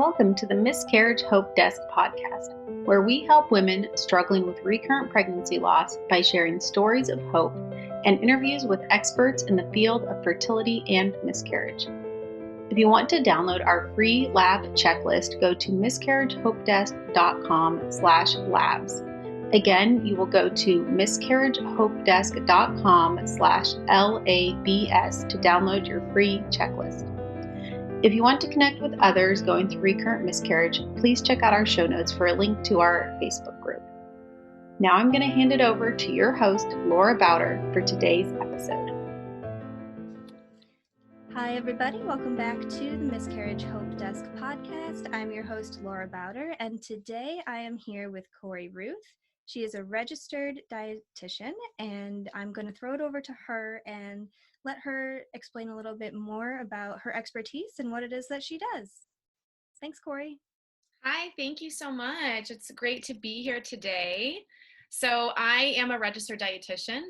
Welcome to the Miscarriage Hope Desk Podcast, where we help women struggling with recurrent pregnancy loss by sharing stories of hope and interviews with experts in the field of fertility and miscarriage. If you want to download our free lab checklist, go to miscarriagehopedesk.com/labs. Again, you will go to miscarriagehopedesk.com/LABS to download your free checklist. If you want to connect with others going through recurrent miscarriage, please check out our show notes for a link to our Facebook group. Now I'm going to hand it over to your host, Laura Bowder, for today's episode. Hi, everybody. Welcome back to the Miscarriage Hope Desk Podcast. I'm your host, Laura Bowder, and today I am here with Cory Ruth. She is a registered dietitian, and I'm going to throw it over to her and let her explain a little bit more about her expertise and what it is that she does. Thanks, Cory. Hi, thank you so much. It's great to be here today. So I am a registered dietitian,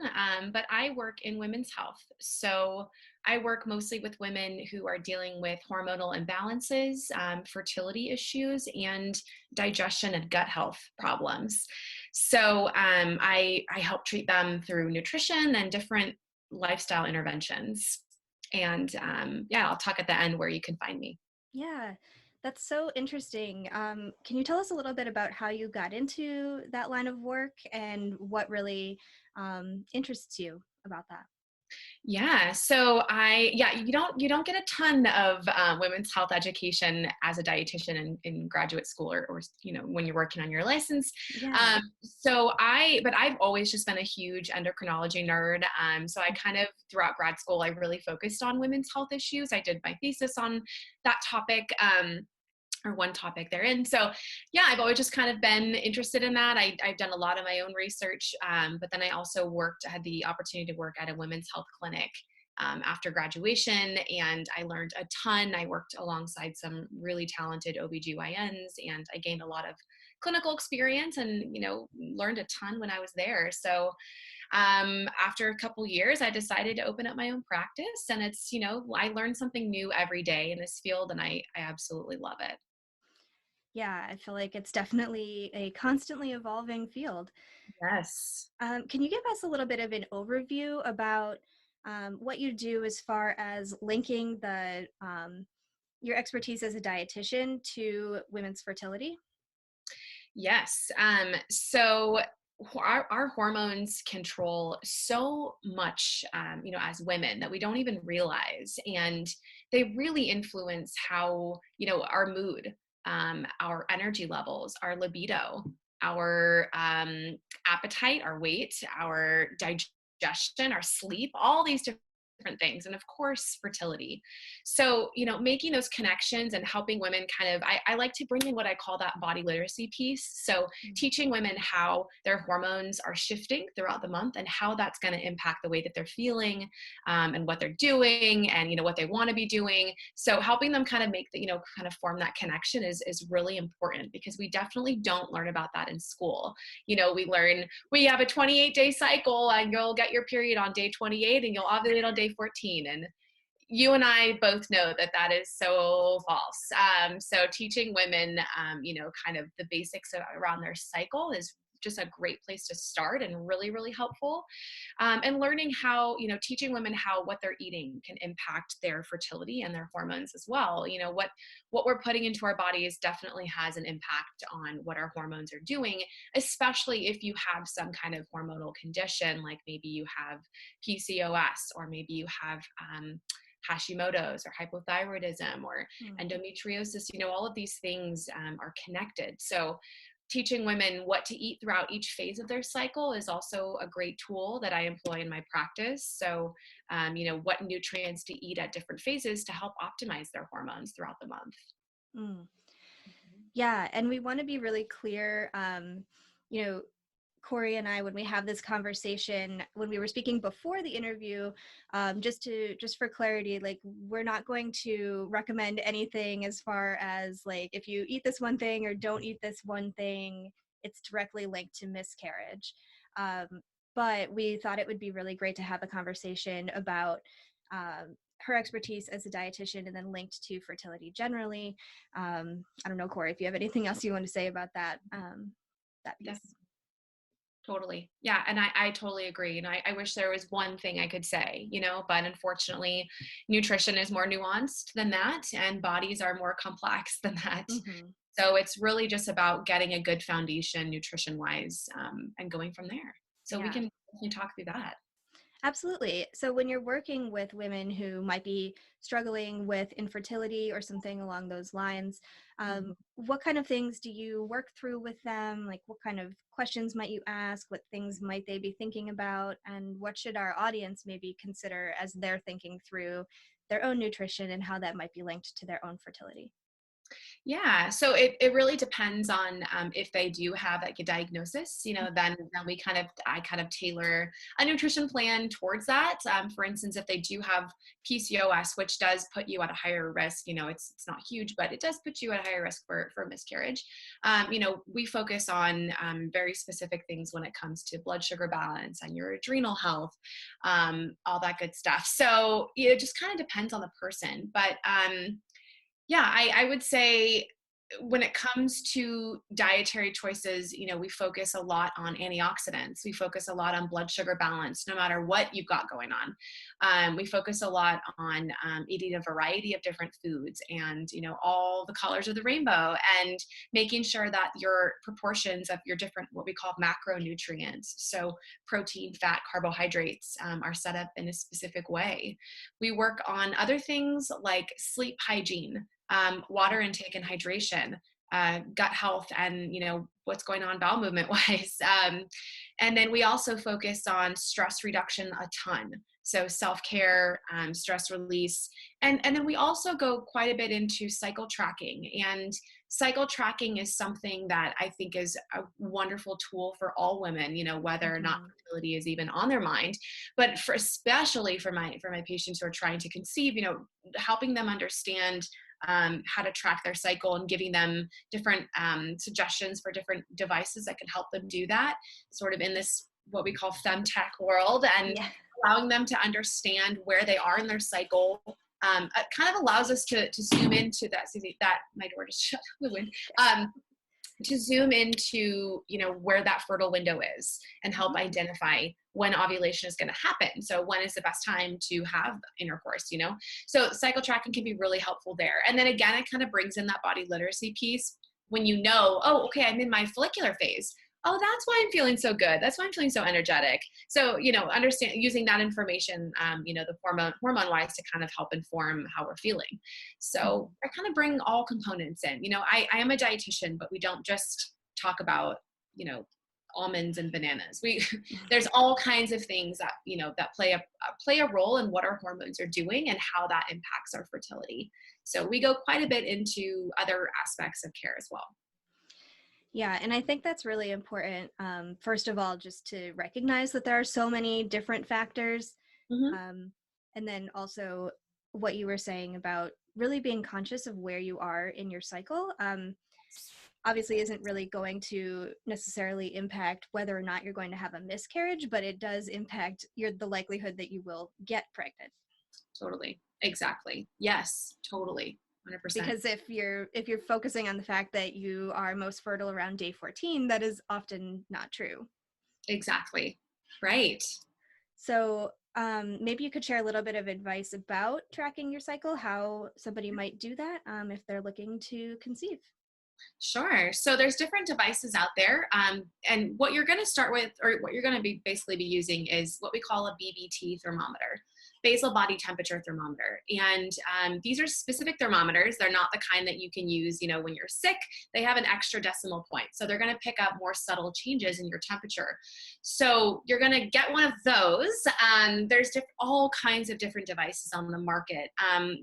but I work in women's health. So I work mostly with women who are dealing with hormonal imbalances, fertility issues, and digestion and gut health problems. So I help treat them through nutrition and different lifestyle interventions. And I'll talk at the end where you can find me. Yeah, that's so interesting. Can you tell us a little bit about how you got into that line of work and what really interests you about that? Yeah. So you don't get a ton of women's health education as a dietitian in graduate school or when you're working on your license. Yeah. But I've always just been a huge endocrinology nerd. So I kind of throughout grad school, I really focused on women's health issues. I did my thesis on that topic. Or one topic therein. So yeah, I've always just kind of been interested in that. I've done a lot of my own research, but then I also had the opportunity to work at a women's health clinic after graduation, and I learned a ton. I worked alongside some really talented OBGYNs, and I gained a lot of clinical experience and, learned a ton when I was there. So after a couple years, I decided to open up my own practice, and it's, I learn something new every day in this field, and I absolutely love it. Yeah, I feel like it's definitely a constantly evolving field. Yes. Can you give us a little bit of an overview about what you do as far as linking your expertise as a dietitian to women's fertility? Yes. So our hormones control so much, as women that we don't even realize. And they really influence how, our mood, our energy levels, our libido, our appetite, our weight, our digestion, our sleep, all these different things, and of course fertility. So making those connections and helping women I like to bring in what I call that body literacy piece. So teaching women how their hormones are shifting throughout the month and how that's going to impact the way that they're feeling, and what they're doing, and what they want to be doing. So helping them kind of make form that connection is really important, because we definitely don't learn about that in school. We have a 28-day cycle, and you'll get your period on day 28 and you'll ovulate on day 14. And you and I both know that that is so false. So teaching women, kind of the basics around their cycle is just a great place to start, and really, really helpful. And learning how, teaching women how what they're eating can impact their fertility and their hormones as well. What we're putting into our bodies definitely has an impact on what our hormones are doing, especially if you have some kind of hormonal condition, like maybe you have PCOS, or maybe you have Hashimoto's or hypothyroidism or endometriosis. All of these things are connected. So teaching women what to eat throughout each phase of their cycle is also a great tool that I employ in my practice. So, what nutrients to eat at different phases to help optimize their hormones throughout the month. Yeah, and we want to be really clear, Cory and I, when we have this conversation, when we were speaking before the interview, just for clarity, like, we're not going to recommend anything as far as like, if you eat this one thing or don't eat this one thing, it's directly linked to miscarriage. But we thought it would be really great to have a conversation about her expertise as a dietitian and then linked to fertility generally. I don't know, Cory, if you have anything else you want to say about that, that piece. Definitely. Totally. Yeah. And I totally agree. And I wish there was one thing I could say, but unfortunately nutrition is more nuanced than that, and bodies are more complex than that. Mm-hmm. So it's really just about getting a good foundation nutrition wise, and going from there. So we can definitely talk through that. Absolutely. So when you're working with women who might be struggling with infertility or something along those lines, what kind of things do you work through with them? Like, what kind of questions might you ask? What things might they be thinking about? And what should our audience maybe consider as they're thinking through their own nutrition and how that might be linked to their own fertility? Yeah, so it really depends on if they do have like a diagnosis, then I kind of tailor a nutrition plan towards that. For instance, if they do have PCOS, which does put you at a higher risk, it's not huge, but it does put you at a higher risk for miscarriage. We focus on very specific things when it comes to blood sugar balance and your adrenal health, all that good stuff. So it just kind of depends on the person, but yeah, I would say when it comes to dietary choices, we focus a lot on antioxidants. We focus a lot on blood sugar balance, no matter what you've got going on. We focus a lot on eating a variety of different foods and, all the colors of the rainbow, and making sure that your proportions of your different, what we call macronutrients, so protein, fat, carbohydrates, are set up in a specific way. We work on other things like sleep hygiene, water intake and hydration, gut health, and what's going on bowel movement wise. And then we also focus on stress reduction a ton. So self-care, stress release. And then we also go quite a bit into cycle tracking. And cycle tracking is something that I think is a wonderful tool for all women, whether or not fertility is even on their mind, but especially for my patients who are trying to conceive, helping them understand how to track their cycle and giving them different suggestions for different devices that can help them do that, sort of in this what we call femtech world, and allowing them to understand where they are in their cycle. It kind of allows us to zoom into that. That my door just shut the wind. To zoom into, where that fertile window is and help identify when ovulation is going to happen. So when is the best time to have intercourse, So cycle tracking can be really helpful there. And then again, it kind of brings in that body literacy piece when oh, okay, I'm in my follicular phase. Oh, that's why I'm feeling so good. That's why I'm feeling so energetic. So, understand using that information, the hormone wise to kind of help inform how we're feeling. So I kind of bring all components in. I am a dietitian, but we don't just talk about, almonds and bananas. There's all kinds of things that, that play a role in what our hormones are doing and how that impacts our fertility. So we go quite a bit into other aspects of care as well. Yeah, and I think that's really important. First of all, just to recognize that there are so many different factors. And then also what you were saying about really being conscious of where you are in your cycle. Obviously isn't really going to necessarily impact whether or not you're going to have a miscarriage, but it does impact the likelihood that you will get pregnant. Totally. Exactly. Yes, totally. 100%. Because if you're focusing on the fact that you are most fertile around day 14, that is often not true. Exactly. Right. So maybe you could share a little bit of advice about tracking your cycle, how somebody might do that if they're looking to conceive. Sure. So there's different devices out there. And what you're going to start with, or what you're going to be using is what we call a BBT thermometer, basal body temperature thermometer. And these are specific thermometers. They're not the kind that you can use, when you're sick. They have an extra decimal point. So they're going to pick up more subtle changes in your temperature. So you're going to get one of those. There's all kinds of different devices on the market.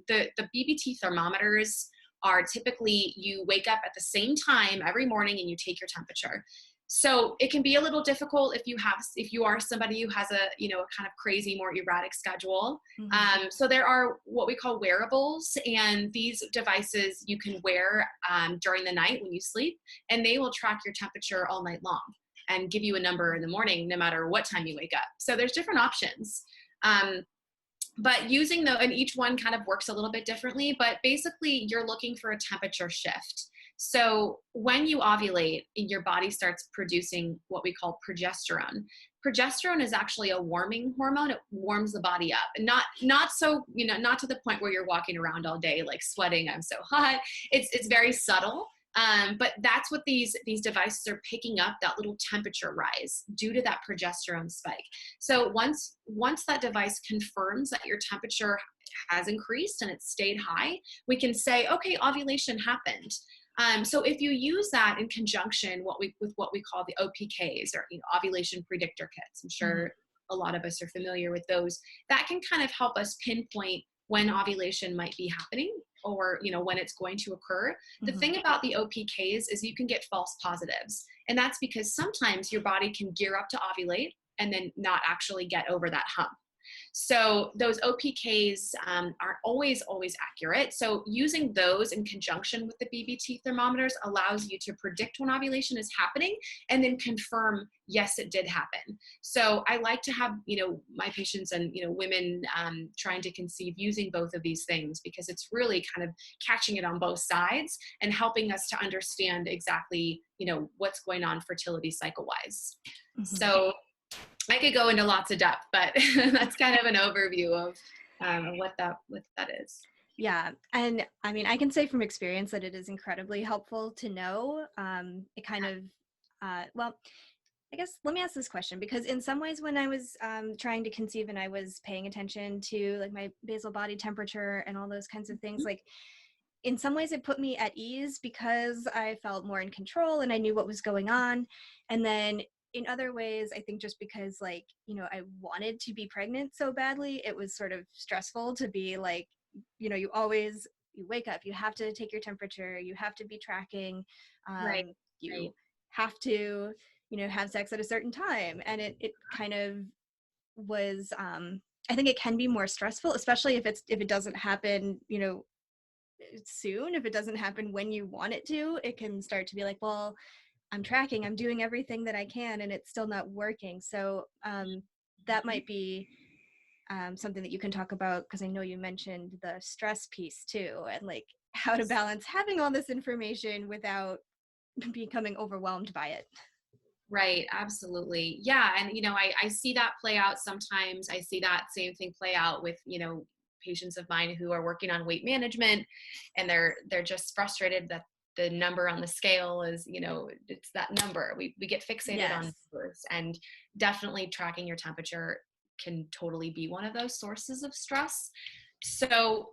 The BBT thermometers are typically, you wake up at the same time every morning and you take your temperature. So it can be a little difficult if you are somebody who has a kind of crazy, more erratic schedule. So there are what we call wearables, and these devices you can wear during the night when you sleep, and they will track your temperature all night long and give you a number in the morning, no matter what time you wake up. So there's different options. But using and each one kind of works a little bit differently, but basically you're looking for a temperature shift. So when you ovulate, your body starts producing what we call progesterone. Progesterone is actually a warming hormone. It warms the body up, and not so, not to the point where you're walking around all day like sweating, I'm so hot. It's very subtle. But that's what these devices are picking up, that little temperature rise due to that progesterone spike. So once that device confirms that your temperature has increased and it's stayed high, we can say, okay, ovulation happened. So if you use that in conjunction with what we call the OPKs, or ovulation predictor kits, I'm sure a lot of us are familiar with those, that can kind of help us pinpoint when ovulation might be happening, or when it's going to occur. The thing about the OPKs is you can get false positives, and that's because sometimes your body can gear up to ovulate and then not actually get over that hump. So those OPKs aren't always accurate. So using those in conjunction with the BBT thermometers allows you to predict when ovulation is happening and then confirm, yes, it did happen. So I like to have, my patients and, women trying to conceive using both of these things, because it's really kind of catching it on both sides and helping us to understand exactly, what's going on fertility cycle wise. So I could go into lots of depth, but that's kind of an overview of what that is. Yeah. And I mean, I can say from experience that it is incredibly helpful to know. It kind of, well, I guess let me ask this question, because in some ways when I was trying to conceive and I was paying attention to like my basal body temperature and all those kinds of things, like in some ways it put me at ease because I felt more in control and I knew what was going on. And then in other ways, I think just because I wanted to be pregnant so badly, it was sort of stressful to be like, you wake up, you have to take your temperature, you have to be tracking, you have to, have sex at a certain time. And it kind of was, I think it can be more stressful, especially if it doesn't happen, soon. If it doesn't happen when you want it to, it can start to be like, well, I'm tracking, I'm doing everything that I can, and it's still not working. So that might be something that you can talk about, because I know you mentioned the stress piece too, and like how to balance having all this information without becoming overwhelmed by it. Right. Absolutely. Yeah. And, I see that play out sometimes. I see that same thing play out with, patients of mine who are working on weight management, and they're just frustrated that the number on the scale is, it's that number. We get fixated on numbers, and definitely tracking your temperature can totally be one of those sources of stress. So,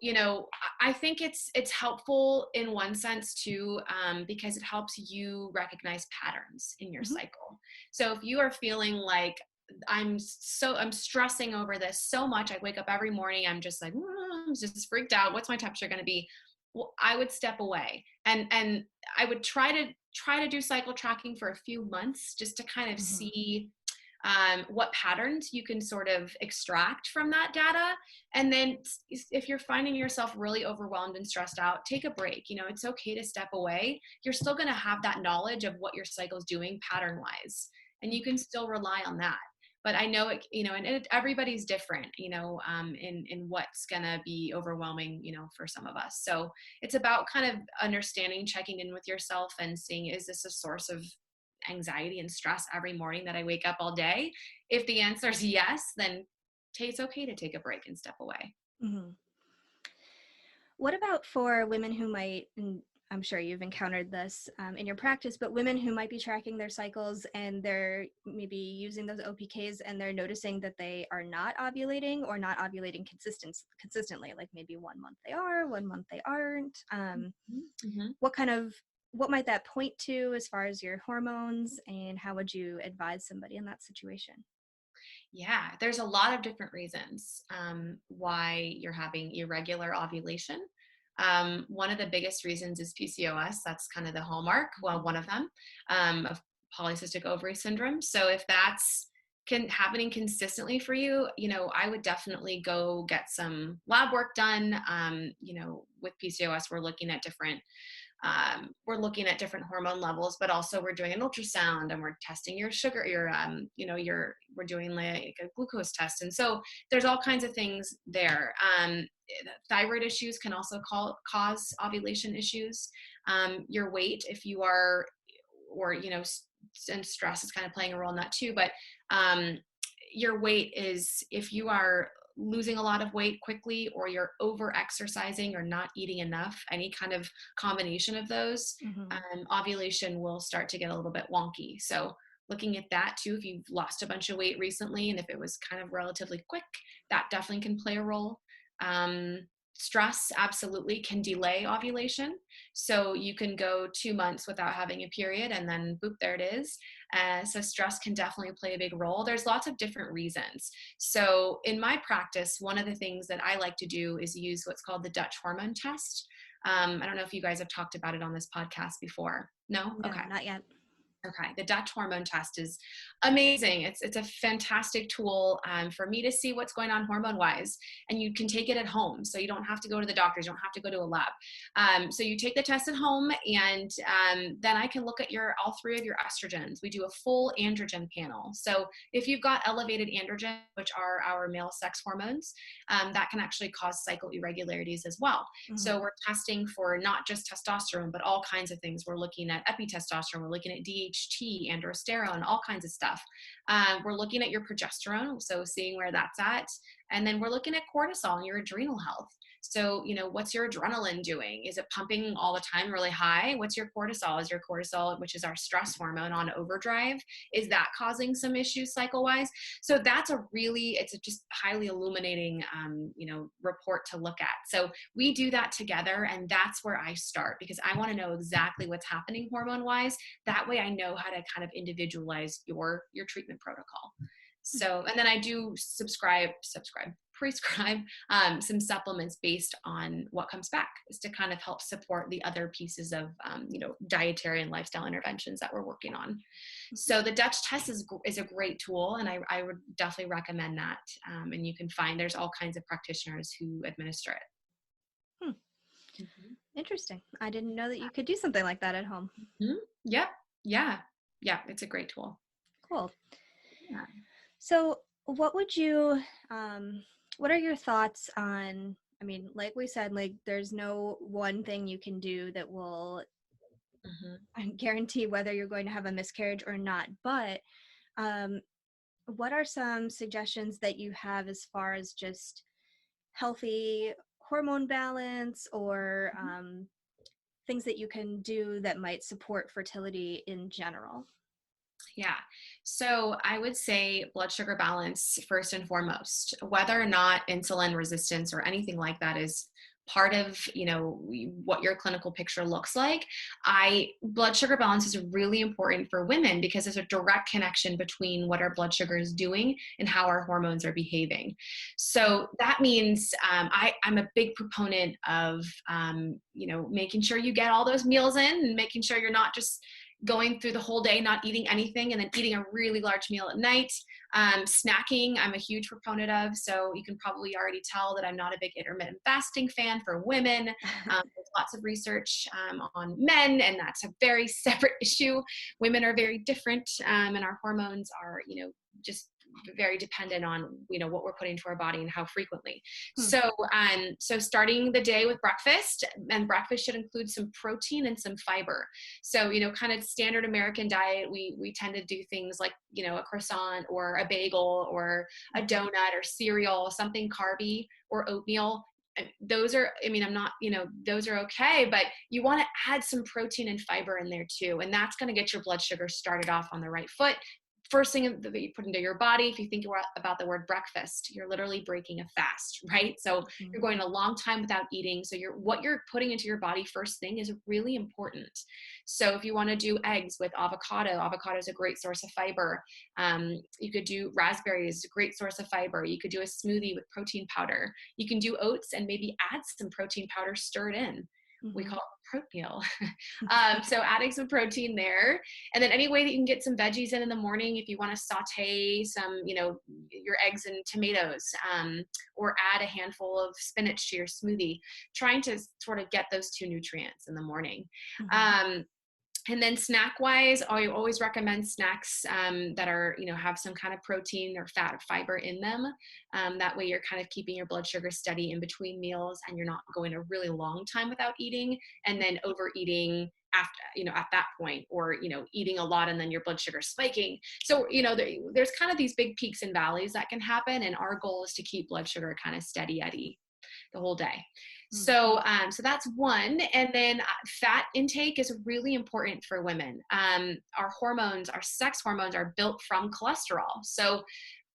I think it's helpful in one sense too, because it helps you recognize patterns in your cycle. So if you are feeling like I'm stressing over this so much, I wake up every morning, I'm just like, I'm just freaked out. What's my temperature going to be? Well, I would step away and I would try to do cycle tracking for a few months just to kind of see what patterns you can sort of extract from that data. And then if you're finding yourself really overwhelmed and stressed out, take a break. It's okay to step away. You're still going to have that knowledge of what your cycle is doing pattern wise, and you can still rely on that. But I know it, and everybody's different, in what's going to be overwhelming, for some of us. So it's about kind of understanding, checking in with yourself and seeing, is this a source of anxiety and stress every morning that I wake up all day? If the answer is yes, then it's okay to take a break and step away. What about for women who might, and I'm sure you've encountered this in your practice, but women who might be tracking their cycles and they're maybe using those OPKs and they're noticing that they are not ovulating or not ovulating consistently, like maybe 1 month they are, 1 month they aren't. What might that point to as far as your hormones, and how would you advise somebody in that situation? Yeah, there's a lot of different reasons why you're having irregular ovulation. One of the biggest reasons is PCOS. That's kind of the hallmark, well, one of them, of polycystic ovary syndrome. So if that's happening consistently for you, I would definitely go get some lab work done. With PCOS, we're looking at different hormone levels, but also we're doing an ultrasound and we're testing your sugar, we're doing like a glucose test. And so there's all kinds of things there. Thyroid issues can also cause ovulation issues. Your weight, if you are, and stress is kind of playing a role in that too, but your weight is, if you are losing a lot of weight quickly, or you're over exercising or not eating enough, any kind of combination of those, ovulation will start to get a little bit wonky. So looking at that too, if you've lost a bunch of weight recently, and if it was kind of relatively quick, that definitely can play a role. Stress absolutely can delay ovulation. So you can go 2 months without having a period, and then boop, there it is. So stress can definitely play a big role. There's lots of different reasons. So in my practice, one of the things that I like to do is use what's called the Dutch hormone test. I don't know if you guys have talked about it on this podcast before. No? No, Okay. not yet. Okay, the Dutch hormone test is amazing. It's a fantastic tool for me to see what's going on hormone-wise, and you can take it at home. So you don't have to go to the doctors. You don't have to go to a lab. So you take the test at home, and then I can look at all 3 of your estrogens. We do a full androgen panel. So if you've got elevated androgen, which are our male sex hormones, that can actually cause cycle irregularities as well. So we're testing for not just testosterone, but all kinds of things. We're looking at epitestosterone. We're looking at DHT, androsterone, all kinds of stuff. We're looking at your progesterone, so seeing where that's at. And then we're looking at cortisol and your adrenal health. So, what's your adrenaline doing? Is it pumping all the time really high? What's your cortisol? Is your cortisol, which is our stress hormone, on overdrive? Is that causing some issues cycle-wise? So that's it's a just highly illuminating, report to look at. So we do that together, and that's where I start, because I want to know exactly what's happening hormone-wise. That way I know how to kind of individualize your treatment protocol. So, and then I do prescribe some supplements based on what comes back, is to kind of help support the other pieces of, dietary and lifestyle interventions that we're working on. So the Dutch test is a great tool, and I would definitely recommend that. And you can find, there's all kinds of practitioners who administer it. Interesting. I didn't know that you could do something like that at home. Yep. Yeah. It's a great tool. Cool. Yeah. So what are your thoughts on, like we said, like there's no one thing you can do that will guarantee whether you're going to have a miscarriage or not, but what are some suggestions that you have as far as just healthy hormone balance, or things that you can do that might support fertility in general? Yeah. So I would say blood sugar balance first and foremost. Whether or not insulin resistance or anything like that is part of, what your clinical picture looks like, blood sugar balance is really important for women, because there's a direct connection between what our blood sugar is doing and how our hormones are behaving. So that means I'm a big proponent of, making sure you get all those meals in, and making sure you're not just going through the whole day not eating anything and then eating a really large meal at night. Snacking, I'm a huge proponent of. So you can probably already tell that I'm not a big intermittent fasting fan for women. There's lots of research on men, and that's a very separate issue. Women are very different, and our hormones are, just very dependent on, what we're putting into our body and how frequently. So starting the day with breakfast, and breakfast should include some protein and some fiber. So, kind of standard American diet, we tend to do things like, a croissant or a bagel or a donut or cereal, something carby, or oatmeal. Those are, those are okay, but you want to add some protein and fiber in there too. And that's going to get your blood sugar started off on the right foot. First thing that you put into your body, if you think about the word breakfast, you're literally breaking a fast, right? So you're going a long time without eating. So what you're putting into your body first thing is really important. So if you want to do eggs with avocado is a great source of fiber. You could do raspberries, a great source of fiber. You could do a smoothie with protein powder. You can do oats and maybe add some protein powder, stir it in. we call it oatmeal. So adding some protein there, and then any way that you can get some veggies in the morning, if you want to saute some, your eggs and tomatoes, or add a handful of spinach to your smoothie, trying to sort of get those two nutrients in the morning. And then snack wise, I always recommend snacks that are, have some kind of protein or fat or fiber in them. That way you're kind of keeping your blood sugar steady in between meals, and you're not going a really long time without eating and then overeating after, at that point, or, eating a lot and then your blood sugar spiking. So, there's kind of these big peaks and valleys that can happen. And our goal is to keep blood sugar kind of steady Eddie the whole day. So that's one. And then fat intake is really important for women. Our hormones, our sex hormones are built from cholesterol. So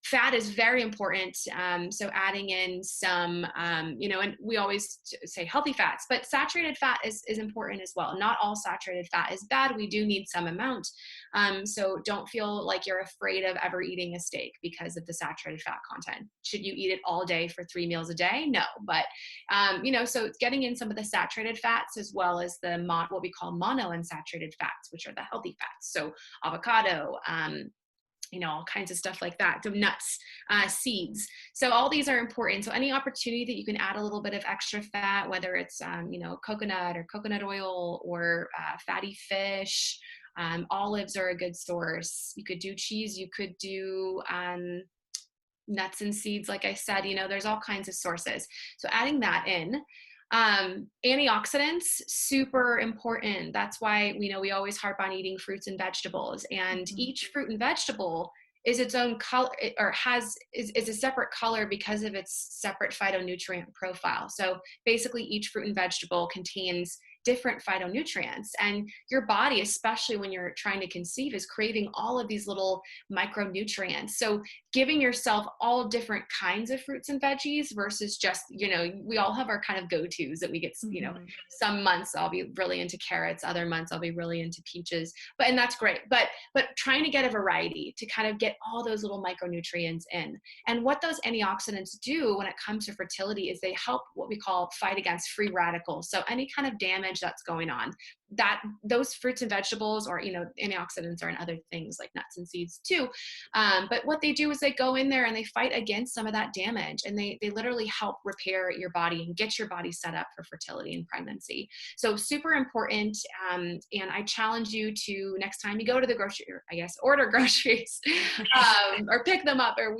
fat is very important. So adding in some, and we always say healthy fats, but saturated fat is important as well. Not all saturated fat is bad. We do need some amount. So don't feel like you're afraid of ever eating a steak because of the saturated fat content. Should you eat it all day for 3 meals a day? No, but, so it's getting in some of the saturated fats as well as the what we call monounsaturated fats, which are the healthy fats. So avocado, all kinds of stuff like that. So nuts, seeds. So all these are important. So any opportunity that you can add a little bit of extra fat, whether it's, coconut or coconut oil or fatty fish, olives are a good source. You could do cheese. You could do nuts and seeds. Like I said, there's all kinds of sources. So adding that in. Antioxidants, super important. That's why we always harp on eating fruits and vegetables, and each fruit and vegetable is its own color, or is a separate color because of its separate phytonutrient profile. So basically each fruit and vegetable contains different phytonutrients, and your body, especially when you're trying to conceive, is craving all of these little micronutrients. So giving yourself all different kinds of fruits and veggies versus just, we all have our kind of go-tos that we get, some months I'll be really into carrots, other months I'll be really into peaches, and that's great. But trying to get a variety to kind of get all those little micronutrients in. And what those antioxidants do when it comes to fertility is they help what we call fight against free radicals. So any kind of damage that's going on, that those fruits and vegetables, or antioxidants are in other things like nuts and seeds too, but what they do is they go in there and they fight against some of that damage, and they literally help repair your body and get your body set up for fertility and pregnancy. So super important. And I challenge you to, next time you go to the grocery, or I guess order groceries, or pick them up, or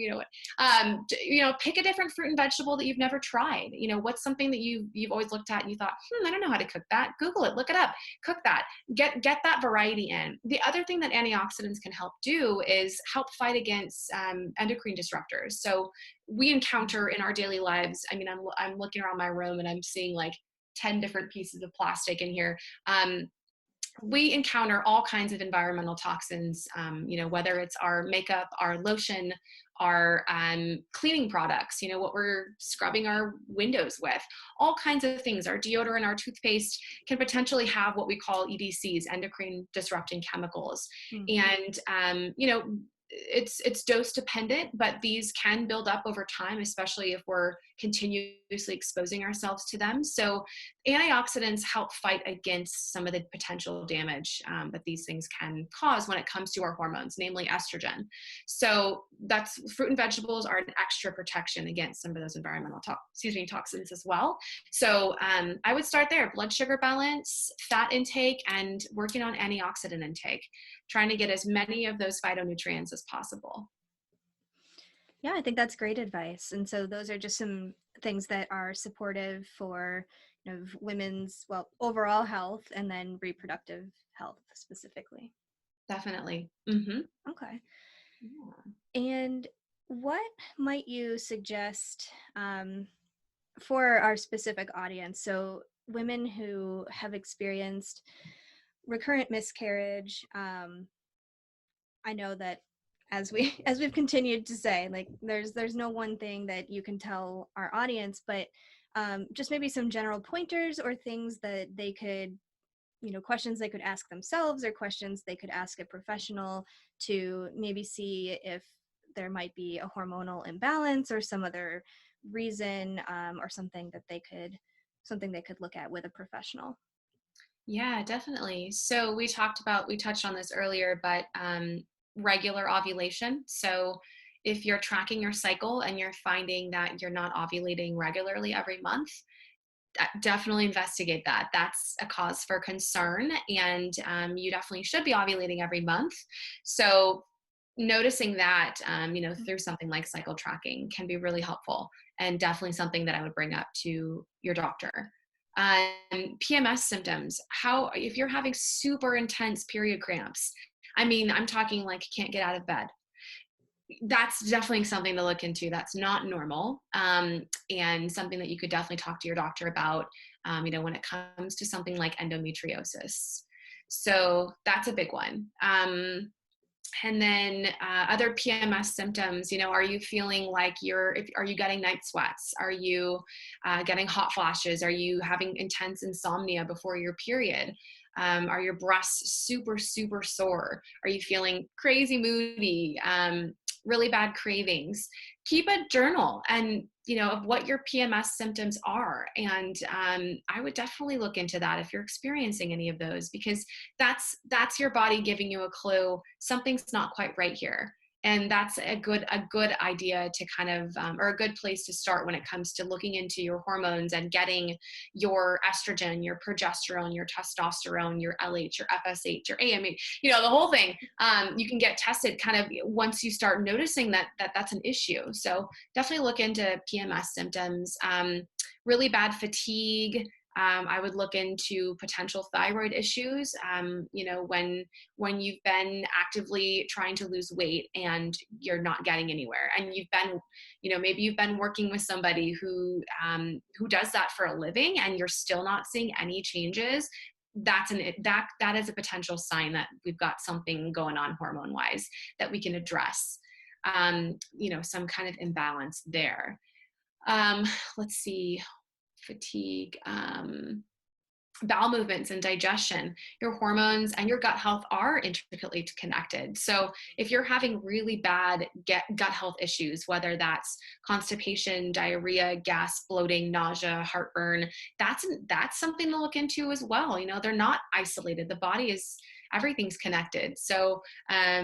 pick a different fruit and vegetable that you've never tried. What's something that you've always looked at and you thought, I don't know how to cook that. Google it, look it up, cook that, get that variety in. The other thing that antioxidants can help do is help fight against endocrine disruptors. So we encounter in our daily lives, I'm looking around my room and I'm seeing like 10 different pieces of plastic in here. We encounter all kinds of environmental toxins, whether it's our makeup, our lotion, our cleaning products, what we're scrubbing our windows with, all kinds of things. Our deodorant, our toothpaste can potentially have what we call EDCs, endocrine disrupting chemicals. And, it's dose dependent, but these can build up over time, especially if we're continuously exposing ourselves to them. So antioxidants help fight against some of the potential damage that these things can cause when it comes to our hormones, namely estrogen. So that's fruit and vegetables are an extra protection against some of those environmental toxins as well. So I would start there: blood sugar balance, fat intake, and working on antioxidant intake, trying to get as many of those phytonutrients as possible. Yeah, I think that's great advice. And so those are just some things that are supportive for women's, overall health, and then reproductive health specifically. Definitely. Mm-hmm. Okay. Yeah. And what might you suggest for our specific audience? So women who have experienced recurrent miscarriage, I know that as we've continued to say, like there's no one thing that you can tell our audience, but just maybe some general pointers or things that they could, questions they could ask themselves, or questions they could ask a professional to maybe see if there might be a hormonal imbalance or some other reason, or something that they could something they could look at with a professional? Yeah, definitely. So we touched on this earlier, but regular ovulation. So if you're tracking your cycle and you're finding that you're not ovulating regularly every month, definitely investigate that. That's a cause for concern, and you definitely should be ovulating every month. So noticing that, through something like cycle tracking can be really helpful, and definitely something that I would bring up to your doctor. PMS symptoms. If you're having super intense period cramps, I'm talking like can't get out of bed, that's definitely something to look into. That's not normal, and something that you could definitely talk to your doctor about, when it comes to something like endometriosis. So that's a big one. And then other PMS symptoms, are you feeling like are you getting night sweats? Are you getting hot flashes? Are you having intense insomnia before your period? Are your breasts super, super sore? Are you feeling crazy moody? Really bad cravings? Keep a journal and of what your PMS symptoms are, and I would definitely look into that if you're experiencing any of those, because that's your body giving you a clue something's not quite right here. And that's a good idea to kind of, or a good place to start when it comes to looking into your hormones and getting your estrogen, your progesterone, your testosterone, your LH, your FSH, your AMH, the whole thing. You can get tested kind of once you start noticing that's an issue. So definitely look into PMS symptoms. Really bad fatigue. I would look into potential thyroid issues, when you've been actively trying to lose weight and you're not getting anywhere, and you've been, maybe you've been working with somebody who does that for a living and you're still not seeing any changes. That is a potential sign that we've got something going on hormone wise that we can address. Some kind of imbalance there. Let's see. Fatigue, bowel movements and digestion. Your hormones and your gut health are intricately connected. So if you're having really bad gut health issues, whether that's constipation, diarrhea, gas, bloating, nausea, heartburn, that's something to look into as well. They're not isolated. The body everything's connected. So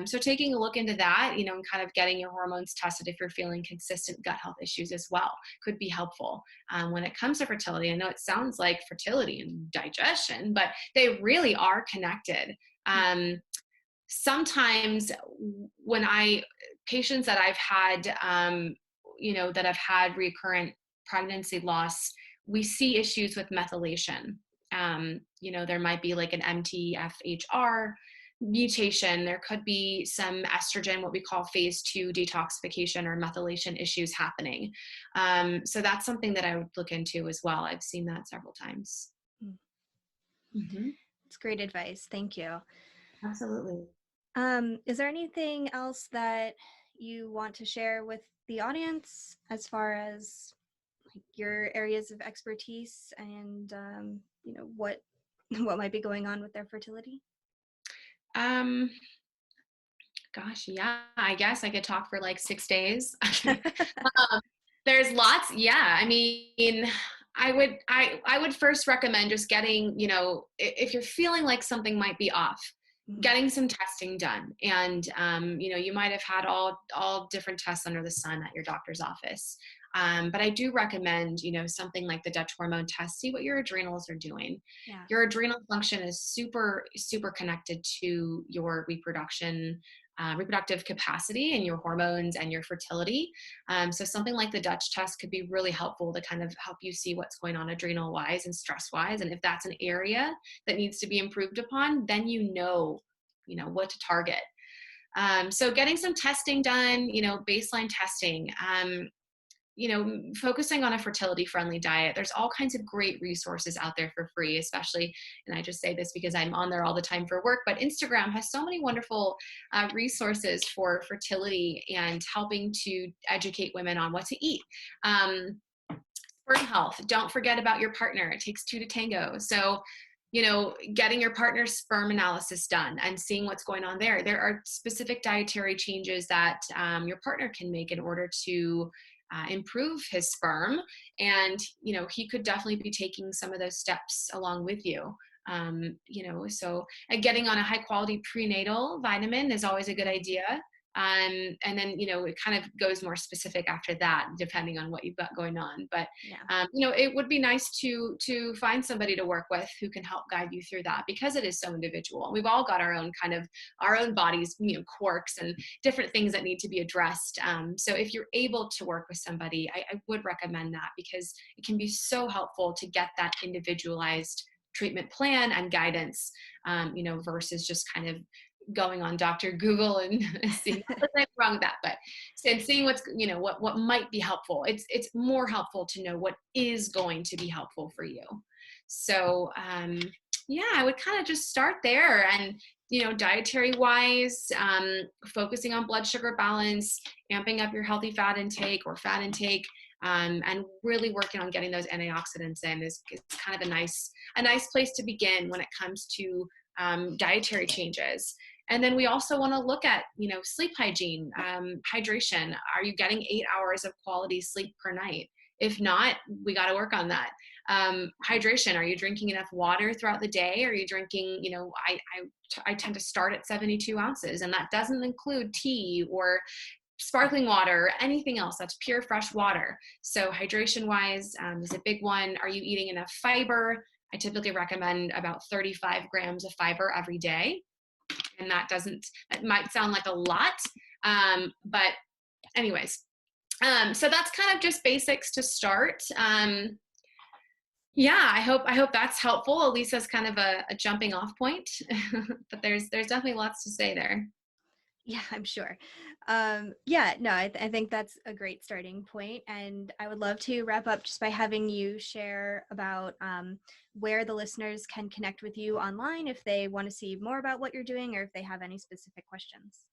taking a look into that, and kind of getting your hormones tested if you're feeling consistent gut health issues as well could be helpful. When it comes to fertility, I know it sounds like fertility and digestion, but they really are connected. Sometimes when patients that I've had, that have had recurrent pregnancy loss, we see issues with methylation. There might be like an MTHFR mutation. There could be some estrogen, what we call phase 2 detoxification or methylation issues happening. So that's something that I would look into as well. I've seen that several times. Mm-hmm. That's great advice. Thank you. Absolutely. Is there anything else that you want to share with the audience as far as your areas of expertise and what might be going on with their fertility? Gosh, yeah, I guess I could talk for like 6 days. There's lots. Yeah. I would first recommend just getting, if you're feeling like something might be off, getting some testing done. And, you might have had all different tests under the sun at your doctor's office. But I do recommend, something like the Dutch hormone test. See what your adrenals are doing. Yeah. Your adrenal function is super, super connected to your reproductive capacity and your hormones and your fertility. So something like the Dutch test could be really helpful to kind of help you see what's going on adrenal wise and stress wise. And if that's an area that needs to be improved upon, then what to target. So getting some testing done, baseline testing, focusing on a fertility-friendly diet. There's all kinds of great resources out there for free, especially, and I just say this because I'm on there all the time for work, but Instagram has so many wonderful resources for fertility and helping to educate women on what to eat. Sperm health, don't forget about your partner. It takes 2 to tango. So, getting your partner's sperm analysis done and seeing what's going on there. There are specific dietary changes that your partner can make in order to improve his sperm. And, he could definitely be taking some of those steps along with you. So getting on a high quality prenatal vitamin is always a good idea. And then, it kind of goes more specific after that, depending on what you've got going on. But, it would be nice to find somebody to work with who can help guide you through that, because it is so individual. We've all got our own bodies, quirks and different things that need to be addressed. So if you're able to work with somebody, I would recommend that, because it can be so helpful to get that individualized treatment plan and guidance, versus just kind of going on Dr. Google and seeing what's wrong with that, but seeing what's, what might be helpful. It's more helpful to know what is going to be helpful for you. So, I would kind of just start there, and, dietary wise, focusing on blood sugar balance, amping up your healthy fat intake or fat intake, and really working on getting those antioxidants in is kind of a nice place to begin when it comes to dietary changes. And then we also want to look at, sleep hygiene, hydration. Are you getting 8 hours of quality sleep per night? If not, we got to work on that. Hydration. Are you drinking enough water throughout the day? Are you drinking, I tend to start at 72 ounces, and that doesn't include tea or sparkling water or anything else. That's pure fresh water. So hydration wise is a big one. Are you eating enough fiber? I typically recommend about 35 grams of fiber every day. And that might sound like a lot, but anyways, so that's kind of just basics to start. I hope that's helpful, at least as kind of a jumping off point, but there's definitely lots to say there. Yeah, I'm sure. I think that's a great starting point. And I would love to wrap up just by having you share about where the listeners can connect with you online if they want to see more about what you're doing, or if they have any specific questions.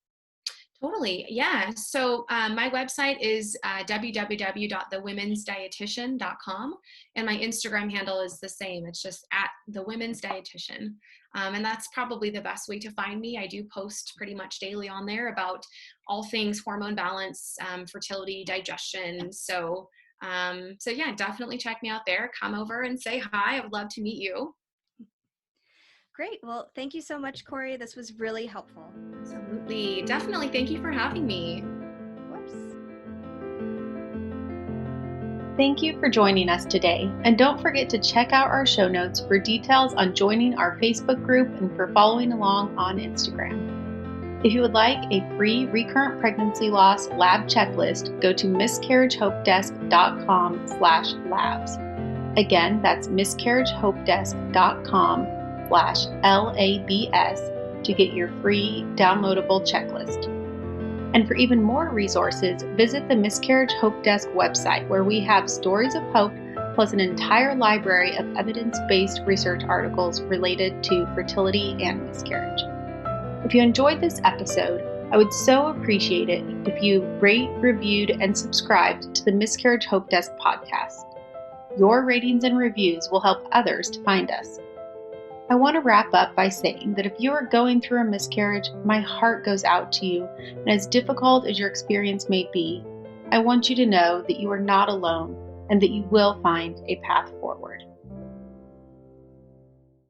Totally. Yeah. So my website is www.thewomensdietitian.com, and my Instagram handle is the same. It's just @thewomensdietitian. And that's probably the best way to find me. I do post pretty much daily on there about all things hormone balance, fertility, digestion. So definitely check me out there. Come over and say hi. I would love to meet you. Great. Well, thank you so much, Cory. This was really helpful. Absolutely. Definitely. Thank you for having me. Of course. Thank you for joining us today. And don't forget to check out our show notes for details on joining our Facebook group and for following along on Instagram. If you would like a free recurrent pregnancy loss lab checklist, go to miscarriagehopedesk.com/labs. Again, that's miscarriagehopedesk.com/LABS to get your free downloadable checklist. And for even more resources, visit the Miscarriage Hope Desk website, where we have stories of hope plus an entire library of evidence-based research articles related to fertility and miscarriage. If you enjoyed this episode, I would so appreciate it if you rate, reviewed, and subscribed to the Miscarriage Hope Desk podcast. Your ratings and reviews will help others to find us. I want to wrap up by saying that if you are going through a miscarriage, my heart goes out to you, and as difficult as your experience may be, I want you to know that you are not alone and that you will find a path forward.